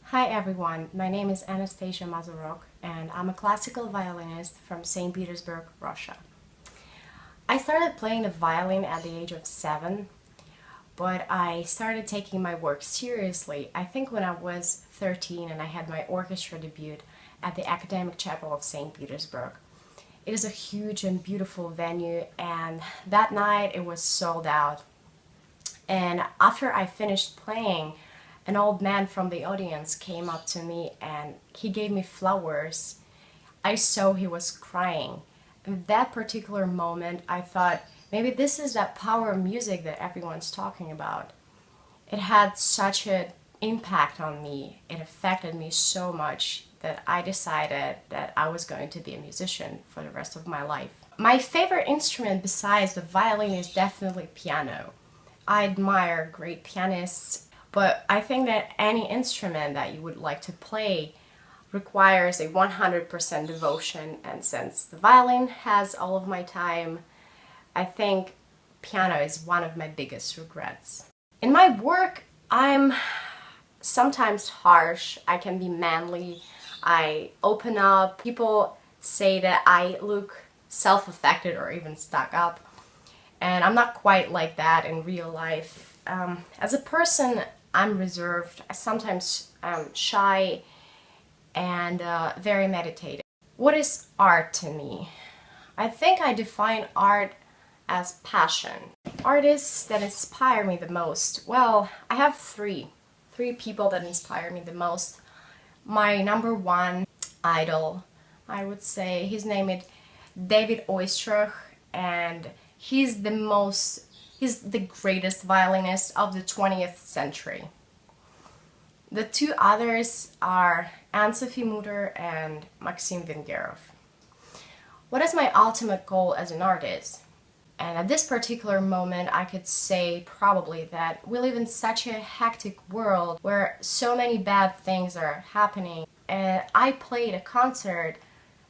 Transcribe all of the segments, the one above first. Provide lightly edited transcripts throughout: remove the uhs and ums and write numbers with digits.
Hi everyone, my name is Anastasia and I'm a classical violinist from St. Petersburg, Russia. I started playing the violin at the age of 7, but I started taking my work seriously, I think when I was 13 and I had my orchestra debut at the Academic Chapel of St. Petersburg. It is a huge and beautiful venue, and that night it was sold out. And after I finished playing, an old man from the audience came up to me and he gave me flowers. I saw he was crying. In that particular moment, I thought, maybe this is that power of music that everyone's talking about. It had such an impact on me. It affected me so much that I decided that I was going to be a musician for the rest of my life. My favorite instrument besides the violin is definitely piano. I admire great pianists, but I think that any instrument that you would like to play requires a 100% devotion, and since the violin has all of my time, I think piano is one of my biggest regrets. In my work, I'm sometimes harsh, I can be manly, I open up. People say that I look self-affected or even stuck up, and I'm not quite like that in real life. As a person, I'm reserved, sometimes I'm shy and very meditative. What is art to me? I think I define art as passion. Artists that inspire me the most, well, I have three people that inspire me the most. My number one idol, I would say, his name is David Oistrakh, and he's the greatest violinist of the 20th century. The two others are Anne-Sophie Mutter and Maxim Vengerov. What is my ultimate goal as an artist? And at this particular moment, I could say probably that we live in such a hectic world where so many bad things are happening. And I played a concert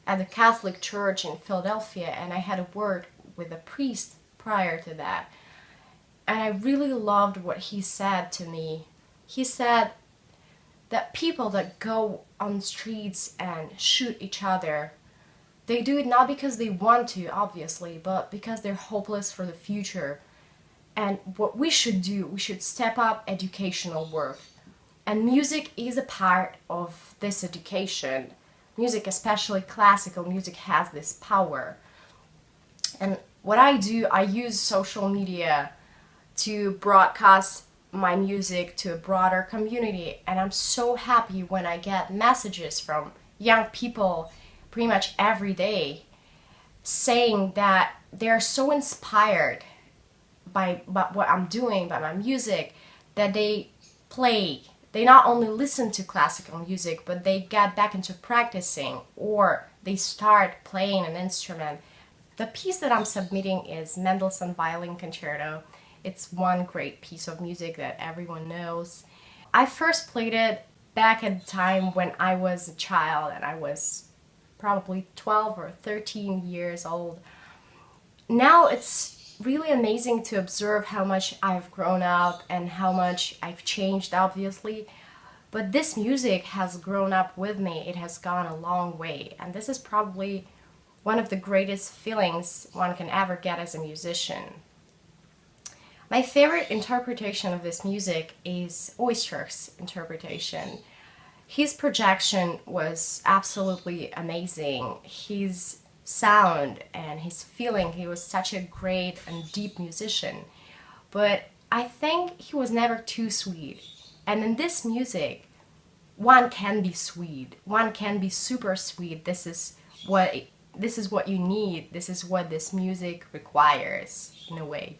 at the Catholic Church in Philadelphia, and I had a word with a priest prior to that. And I really loved what he said to me. He said that people that go on streets and shoot each other, they do it not because they want to, obviously, but because they're hopeless for the future. And what we should do, we should step up educational work. And music is a part of this education. Music, especially classical music, has this power. And what I do, I use social media to broadcast my music to a broader community, and I'm so happy when I get messages from young people pretty much every day saying that they're so inspired by what I'm doing, by my music, that they not only listen to classical music, but they get back into practicing or they start playing an instrument. The piece that I'm submitting is Mendelssohn Violin Concerto. It's one great piece of music that everyone knows. I first played it back at the time when I was a child, and I was probably 12 or 13 years old. Now it's really amazing to observe how much I've grown up and how much I've changed, obviously. But this music has grown up with me. It has gone a long way, and this is probably one of the greatest feelings one can ever get as a musician. My favorite interpretation of this music is Oistrakh's interpretation. His projection was absolutely amazing. His sound and his feeling, he was such a great and deep musician. But I think he was never too sweet. And in this music, one can be sweet. One can be super sweet. This is what you need. This is what this music requires, in a way.